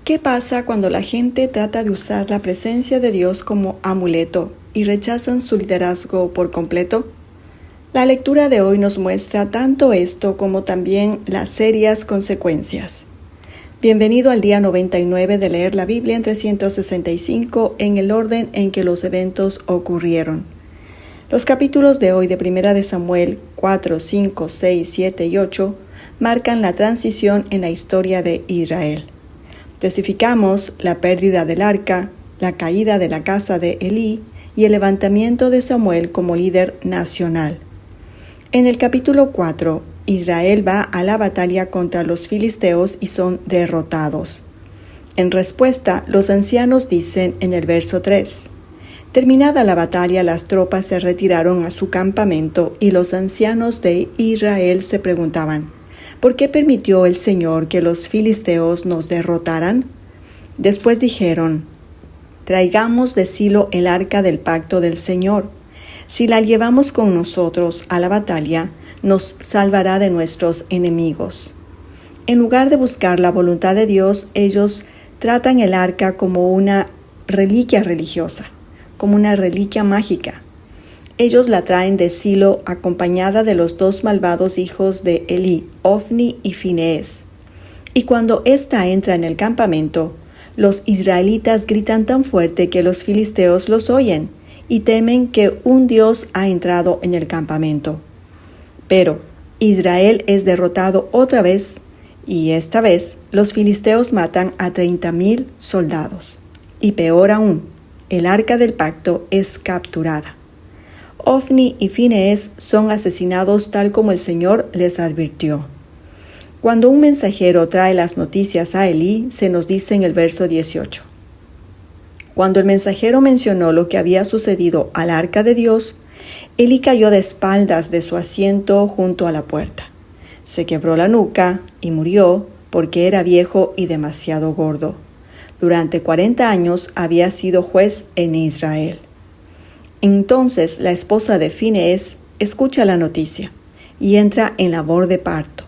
¿Qué pasa cuando la gente trata de usar la presencia de Dios como amuleto y rechazan su liderazgo por completo? La lectura de hoy nos muestra tanto esto como también las serias consecuencias. Bienvenido al día 99 de leer la Biblia en 365 en el orden en que los eventos ocurrieron. Los capítulos de hoy de 1 de Samuel 4, 5, 6, 7 y 8 marcan la transición en la historia de Israel. Testificamos la pérdida del arca, la caída de la casa de Elí y el levantamiento de Samuel como líder nacional. En el capítulo 4, Israel va a la batalla contra los filisteos y son derrotados. En respuesta, los ancianos dicen en el verso 3, terminada la batalla, las tropas se retiraron a su campamento y los ancianos de Israel se preguntaban, ¿por qué permitió el Señor que los filisteos nos derrotaran? Después dijeron, traigamos de Silo el arca del pacto del Señor. Si la llevamos con nosotros a la batalla, nos salvará de nuestros enemigos. En lugar de buscar la voluntad de Dios, ellos tratan el arca como una reliquia religiosa, como una reliquia mágica. Ellos la traen de Silo acompañada de los dos malvados hijos de Elí, Ofni y Finees. Y cuando ésta entra en el campamento, los israelitas gritan tan fuerte que los filisteos los oyen y temen que un dios ha entrado en el campamento. Pero Israel es derrotado otra vez, y esta vez los filisteos matan a 30,000 soldados. Y peor aún, el arca del pacto es capturada. Ofni y Finees son asesinados tal como el Señor les advirtió. Cuando un mensajero trae las noticias a Elí, se nos dice en el verso 18. Cuando el mensajero mencionó lo que había sucedido al arca de Dios, Elí cayó de espaldas de su asiento junto a la puerta. Se quebró la nuca y murió porque era viejo y demasiado gordo. Durante 40 años había sido juez en Israel. Entonces la esposa de Finees escucha la noticia y entra en labor de parto.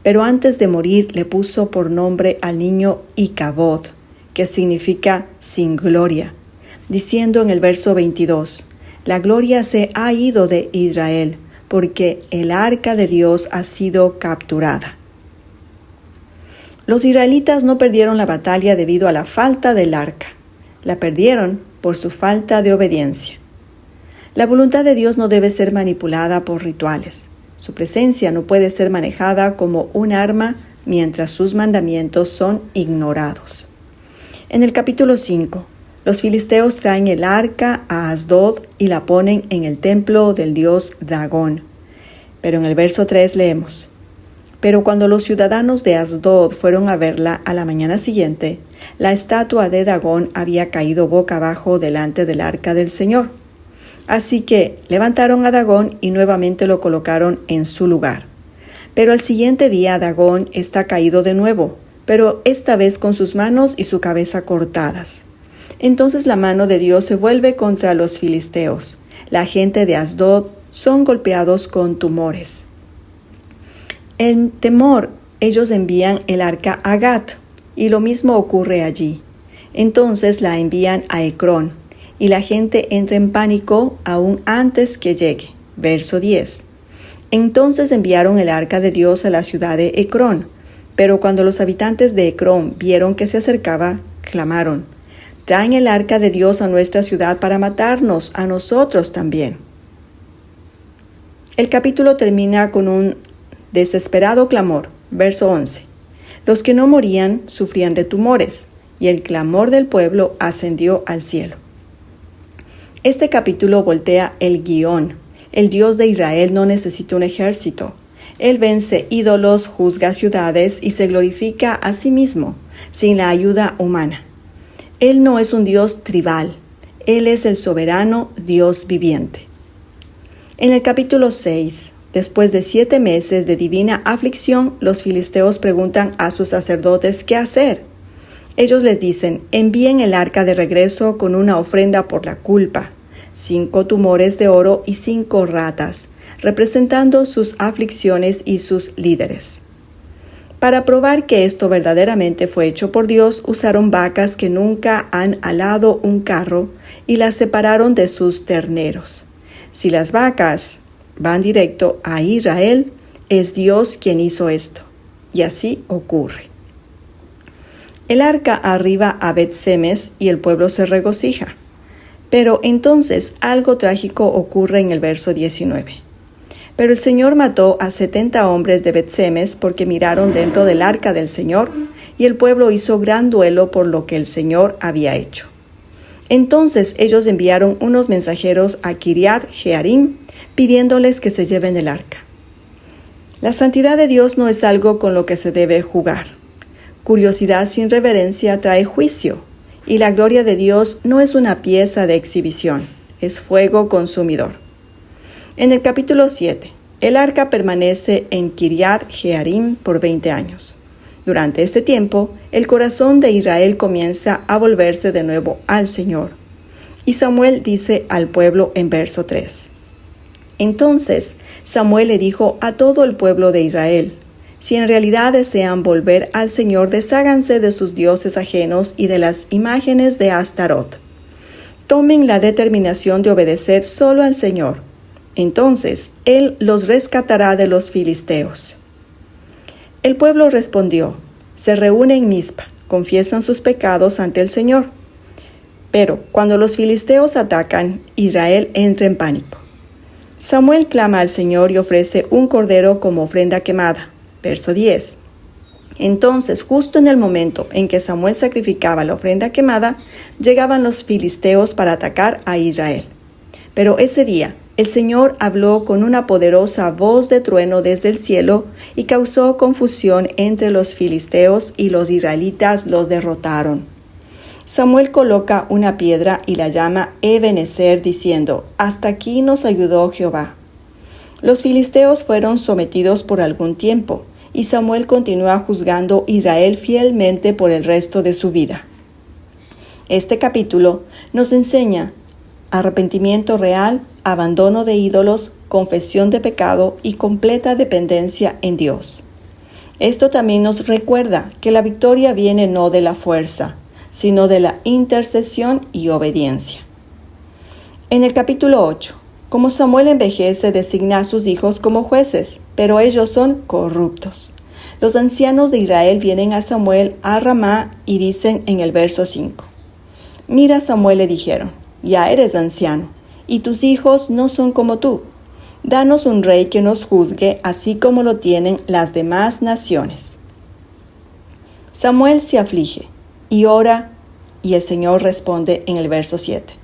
Pero antes de morir le puso por nombre al niño Icabod, que significa sin gloria, diciendo en el verso 22, la gloria se ha ido de Israel, porque el arca de Dios ha sido capturada. Los israelitas no perdieron la batalla debido a la falta del arca. La perdieron por su falta de obediencia. La voluntad de Dios no debe ser manipulada por rituales. Su presencia no puede ser manejada como un arma mientras sus mandamientos son ignorados. En el capítulo 5, los filisteos traen el arca a Asdod y la ponen en el templo del dios Dagón. Pero en el verso 3 leemos, pero cuando los ciudadanos de Asdod fueron a verla a la mañana siguiente, la estatua de Dagón había caído boca abajo delante del arca del Señor. Así que levantaron a Dagón y nuevamente lo colocaron en su lugar. Pero al siguiente día Dagón está caído de nuevo, pero esta vez con sus manos y su cabeza cortadas. Entonces la mano de Dios se vuelve contra los filisteos. La gente de Asdod son golpeados con tumores. En temor, ellos envían el arca a Gat, y lo mismo ocurre allí. Entonces la envían a Ecrón, y la gente entra en pánico aún antes que llegue. Verso 10. Entonces enviaron el arca de Dios a la ciudad de Ecrón, pero cuando los habitantes de Ecrón vieron que se acercaba, clamaron, traen el arca de Dios a nuestra ciudad para matarnos a nosotros también. El capítulo termina con un desesperado clamor. Verso 11. Los que no morían sufrían de tumores, y el clamor del pueblo ascendió al cielo. Este capítulo voltea el guión. El Dios de Israel no necesita un ejército. Él vence ídolos, juzga ciudades y se glorifica a sí mismo, sin la ayuda humana. Él no es un Dios tribal. Él es el soberano Dios viviente. En el capítulo 6, después de 7 meses de divina aflicción, los filisteos preguntan a sus sacerdotes qué hacer. Ellos les dicen, envíen el arca de regreso con una ofrenda por la culpa, 5 tumores de oro y 5 ratas, representando sus aflicciones y sus líderes. Para probar que esto verdaderamente fue hecho por Dios, usaron vacas que nunca han alado un carro y las separaron de sus terneros. Si las vacas van directo a Israel, es Dios quien hizo esto. Y así ocurre. El arca arriba a Bet-Semes y el pueblo se regocija. Pero entonces algo trágico ocurre en el verso 19. Pero el Señor mató a 70 hombres de Bet-Semes porque miraron dentro del arca del Señor, y el pueblo hizo gran duelo por lo que el Señor había hecho. Entonces ellos enviaron unos mensajeros a Kiriat Jearim, pidiéndoles que se lleven el arca. La santidad de Dios no es algo con lo que se debe jugar. Curiosidad sin reverencia trae juicio, y la gloria de Dios no es una pieza de exhibición, es fuego consumidor. En el capítulo 7, el arca permanece en Kiriat Jearim por 20 años. Durante este tiempo, el corazón de Israel comienza a volverse de nuevo al Señor. Y Samuel dice al pueblo en verso 3. Entonces Samuel le dijo a todo el pueblo de Israel: si en realidad desean volver al Señor, desháganse de sus dioses ajenos y de las imágenes de Astarot. Tomen la determinación de obedecer solo al Señor. Entonces Él los rescatará de los filisteos. El pueblo respondió, se reúne en Mizpa, confiesan sus pecados ante el Señor. Pero cuando los filisteos atacan, Israel entra en pánico. Samuel clama al Señor y ofrece un cordero como ofrenda quemada. Verso 10. Entonces, justo en el momento en que Samuel sacrificaba la ofrenda quemada, llegaban los filisteos para atacar a Israel. Pero ese día, el Señor habló con una poderosa voz de trueno desde el cielo y causó confusión entre los filisteos, y los israelitas los derrotaron. Samuel coloca una piedra y la llama Ebenezer, diciendo: hasta aquí nos ayudó Jehová. Los filisteos fueron sometidos por algún tiempo, y Samuel continúa juzgando Israel fielmente por el resto de su vida. Este capítulo nos enseña arrepentimiento real, abandono de ídolos, confesión de pecado y completa dependencia en Dios. Esto también nos recuerda que la victoria viene no de la fuerza, sino de la intercesión y obediencia. En el capítulo 8, como Samuel envejece, designa a sus hijos como jueces, pero ellos son corruptos. Los ancianos de Israel vienen a Samuel a Ramá y dicen en el verso 5: Mira, Samuel, le dijeron, ya eres anciano, y tus hijos no son como tú. Danos un rey que nos juzgue, así como lo tienen las demás naciones. Samuel se aflige y ora, y el Señor responde en el verso 7.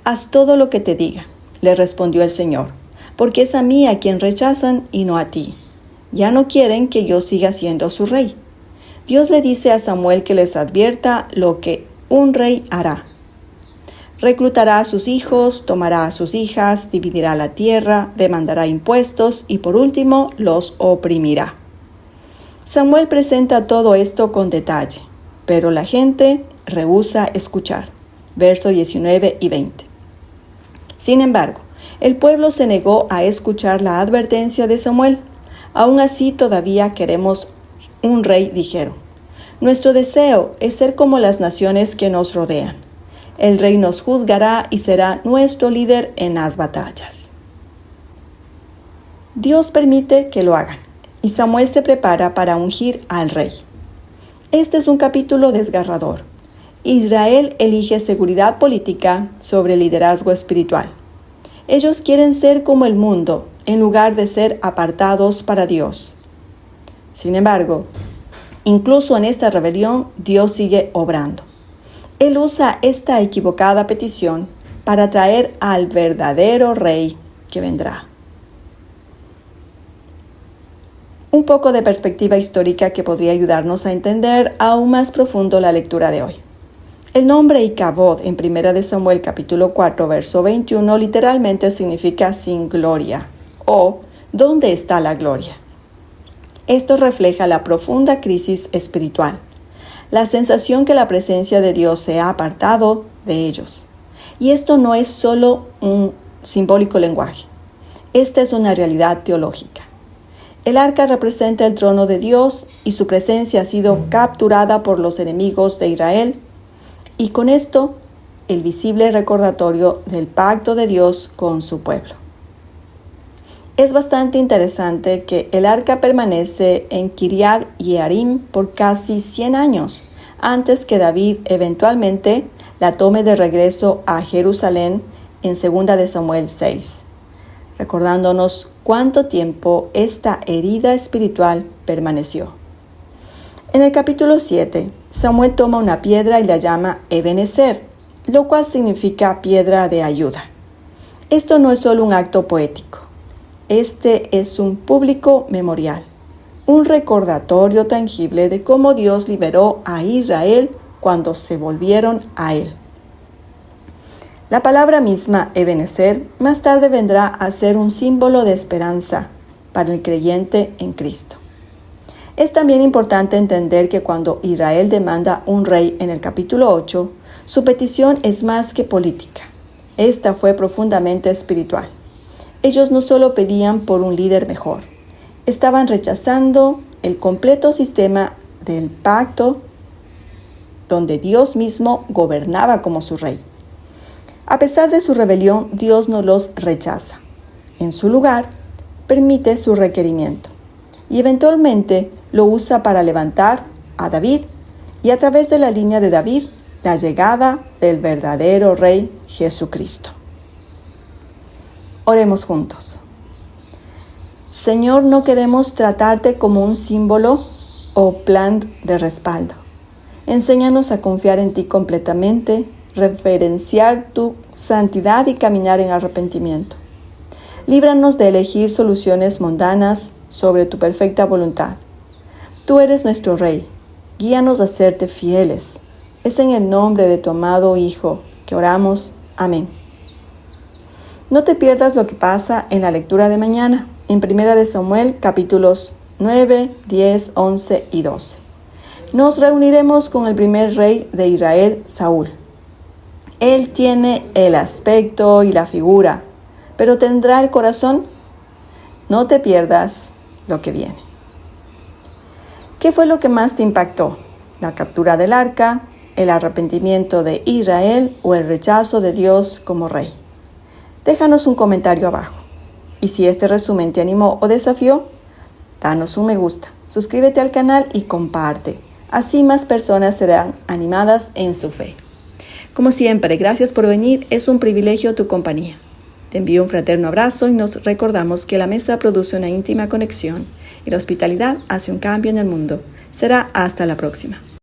Haz todo lo que te diga, le respondió el Señor, porque es a mí a quien rechazan y no a ti. Ya no quieren que yo siga siendo su rey. Dios le dice a Samuel que les advierta lo que un rey hará. Reclutará a sus hijos, tomará a sus hijas, dividirá la tierra, demandará impuestos y por último los oprimirá. Samuel presenta todo esto con detalle, pero la gente rehúsa escuchar. Versos 19 y 20. Sin embargo, el pueblo se negó a escuchar la advertencia de Samuel. Aún así todavía queremos un rey, dijeron. Nuestro deseo es ser como las naciones que nos rodean. El rey nos juzgará y será nuestro líder en las batallas. Dios permite que lo hagan, y Samuel se prepara para ungir al rey. Este es un capítulo desgarrador. Israel elige seguridad política sobre liderazgo espiritual. Ellos quieren ser como el mundo, en lugar de ser apartados para Dios. Sin embargo, incluso en esta rebelión, Dios sigue obrando. Él usa esta equivocada petición para traer al verdadero rey que vendrá. Un poco de perspectiva histórica que podría ayudarnos a entender aún más profundo la lectura de hoy. El nombre Icabod en 1 Samuel capítulo 4 verso 21 literalmente significa sin gloria o ¿dónde está la gloria? Esto refleja la profunda crisis espiritual, la sensación que la presencia de Dios se ha apartado de ellos. Y esto no es solo un simbólico lenguaje, esta es una realidad teológica. El arca representa el trono de Dios y su presencia ha sido capturada por los enemigos de Israel, y con esto el visible recordatorio del pacto de Dios con su pueblo. Es bastante interesante que el arca permanece en Kiriat Yearim por casi 100 años, antes que David eventualmente la tome de regreso a Jerusalén en 2 de Samuel 6, recordándonos cuánto tiempo esta herida espiritual permaneció. En el capítulo 7, Samuel toma una piedra y la llama Ebenezer, lo cual significa piedra de ayuda. Esto no es solo un acto poético. Este es un público memorial, un recordatorio tangible de cómo Dios liberó a Israel cuando se volvieron a Él. La palabra misma, Ebenezer, más tarde vendrá a ser un símbolo de esperanza para el creyente en Cristo. Es también importante entender que cuando Israel demanda un rey en el capítulo 8, su petición es más que política. Esta fue profundamente espiritual. Ellos no solo pedían por un líder mejor, estaban rechazando el completo sistema del pacto donde Dios mismo gobernaba como su rey. A pesar de su rebelión, Dios no los rechaza. En su lugar, permite su requerimiento y eventualmente lo usa para levantar a David y a través de la línea de David, la llegada del verdadero Rey Jesucristo. Oremos juntos. Señor, no queremos tratarte como un símbolo o plan de respaldo. Enséñanos a confiar en ti completamente, reverenciar tu santidad y caminar en arrepentimiento. Líbranos de elegir soluciones mundanas sobre tu perfecta voluntad. Tú eres nuestro Rey. Guíanos a serte fieles. Es en el nombre de tu amado Hijo que oramos. Amén. No te pierdas lo que pasa en la lectura de mañana, en 1 de Samuel, capítulos 9, 10, 11 y 12. Nos reuniremos con el primer rey de Israel, Saúl. Él tiene el aspecto y la figura, pero ¿tendrá el corazón? No te pierdas lo que viene. ¿Qué fue lo que más te impactó? ¿La captura del arca, el arrepentimiento de Israel o el rechazo de Dios como rey? Déjanos un comentario abajo. Y si este resumen te animó o desafió, danos un me gusta, suscríbete al canal y comparte. Así más personas serán animadas en su fe. Como siempre, gracias por venir, es un privilegio tu compañía. Te envío un fraterno abrazo y nos recordamos que la mesa produce una íntima conexión y la hospitalidad hace un cambio en el mundo. Será hasta la próxima.